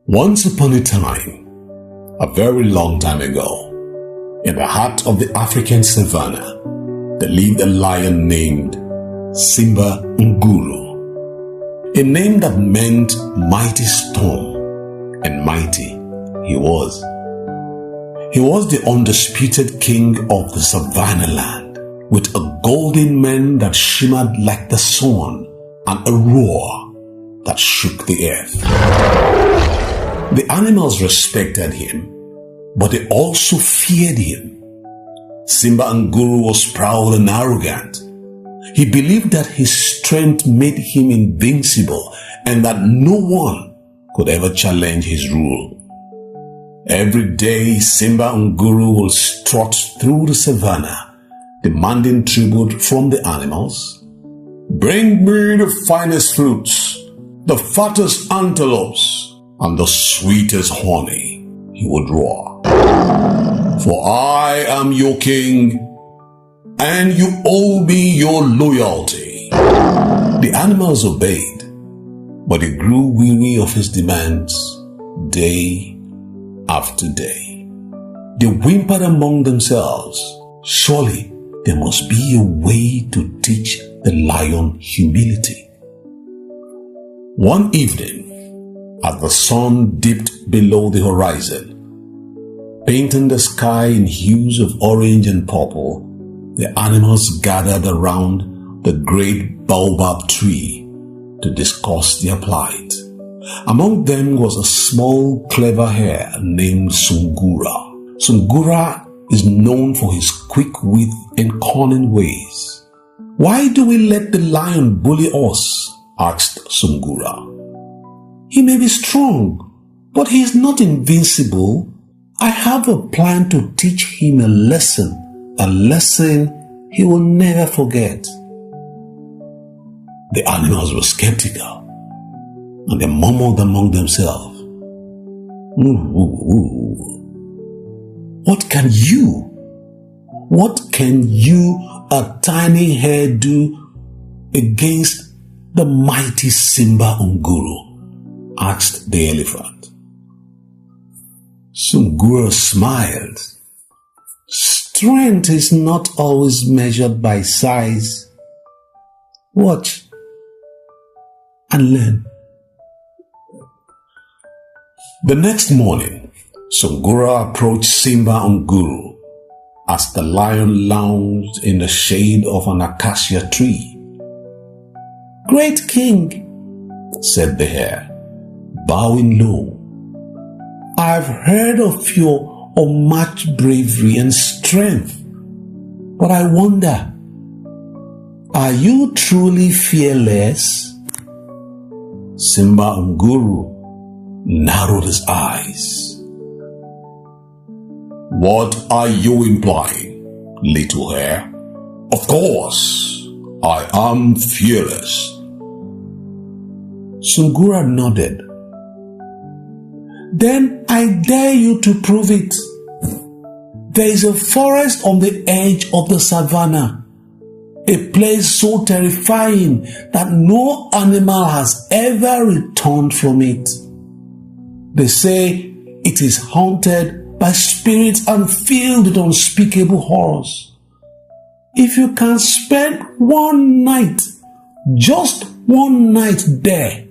Once upon a time, a very long time ago, in the heart of the African savanna, there lived a lion named Simba Nguru, a name that meant mighty storm, and mighty he was. He was the undisputed king of the savanna land, with a golden mane that shimmered like the sun and a roar that shook the earth. The animals respected him, but they also feared him. Simba Nguru was proud and arrogant. He believed that his strength made him invincible and that no one could ever challenge his rule. Every day, Simba Nguru will strut through the savanna, demanding tribute from the animals. "Bring me the finest fruits, the fattest antelopes, and the sweetest honey," he would roar. "For I am your king, and you owe me your loyalty." The animals obeyed, but they grew weary of his demands day after day. They whimpered among themselves, "Surely there must be a way to teach the lion humility." One evening, as the sun dipped below the horizon, painting the sky in hues of orange and purple, the animals gathered around the great baobab tree to discuss their plight. Among them was a small, clever hare named Sungura. Sungura is known for his quick wit and cunning ways. "Why do we let the lion bully us?" asked Sungura. "He may be strong, but he is not invincible. I have a plan to teach him a lesson he will never forget." The animals were skeptical, and they murmured among themselves, What can you, a tiny hare, do against the mighty Simba Nguru?" asked the elephant. Sungura smiled. "Strength is not always measured by size. Watch and learn." The next morning, Sungura approached Simba Nguru as the lion lounged in the shade of an acacia tree. "Great king," said the hare, bowing low, "I've heard of your unmatched bravery and strength, but I wonder, are you truly fearless?" Simba Nguru narrowed his eyes. "What are you implying, little hare? Of course, I am fearless." Sungura nodded. "Then I dare you to prove it. There is a forest on the edge of the savanna, a place so terrifying that no animal has ever returned from it. They say it is haunted by spirits and filled with unspeakable horrors. If you can spend one night, just one night there,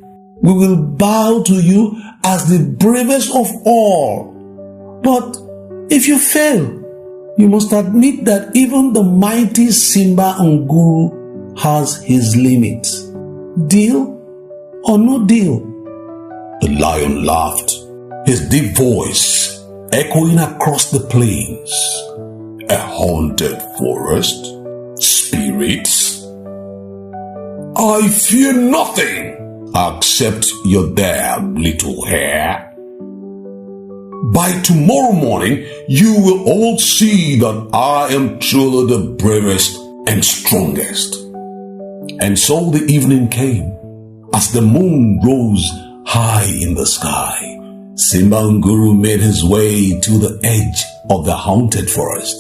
we will bow to you as the bravest of all. But if you fail, you must admit that even the mighty Simba Nguru has his limits. Deal or no deal?" The lion laughed, his deep voice echoing across the plains. "A haunted forest? Spirits? I fear nothing except your damn little hare. By tomorrow morning, you will all see that I am truly the bravest and strongest." And so the evening came. As the moon rose high in the sky, Simba Nguru made his way to the edge of the haunted forest.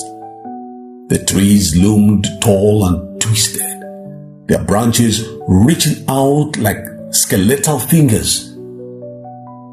The trees loomed tall and twisted, their branches reaching out like skeletal fingers.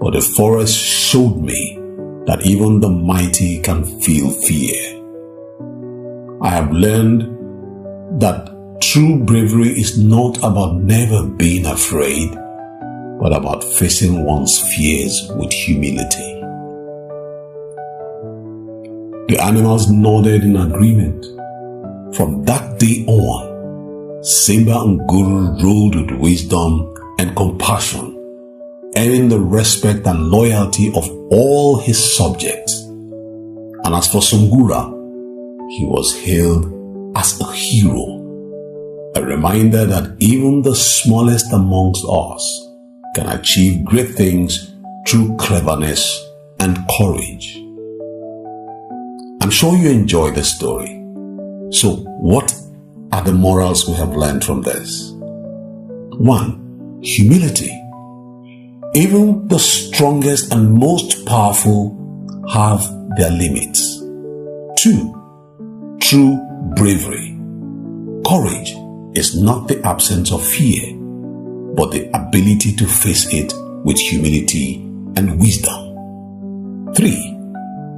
but the forest showed me that even the mighty can feel fear. I have learned that true bravery is not about never being afraid, but about facing one's fears with humility. The animals nodded in agreement. From that day on, Simba Nguru ruled with wisdom and compassion, earning the respect and loyalty of all his subjects. And as for Sungura, he was hailed as a hero, a reminder that even the smallest amongst us can achieve great things through cleverness and courage. I'm sure you enjoyed the story. So, what are the morals we have learned from this? 1. Humility. Even the strongest and most powerful have their limits. 2. True bravery. Courage is not the absence of fear, but the ability to face it with humility and wisdom. 3.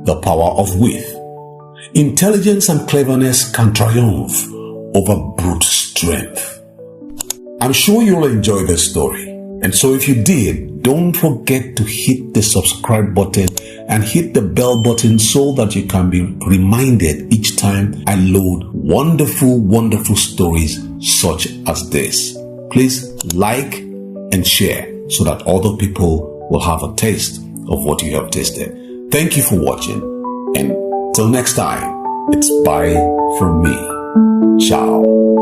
The power of wit. Intelligence and cleverness can triumph over brute strength. I'm sure you'll enjoy this story. And so if you did, don't forget to hit the subscribe button and hit the bell button so that you can be reminded each time I load wonderful, wonderful stories such as this. Please like and share so that other people will have a taste of what you have tasted. Thank you for watching, and till next time, it's bye from me. Ciao.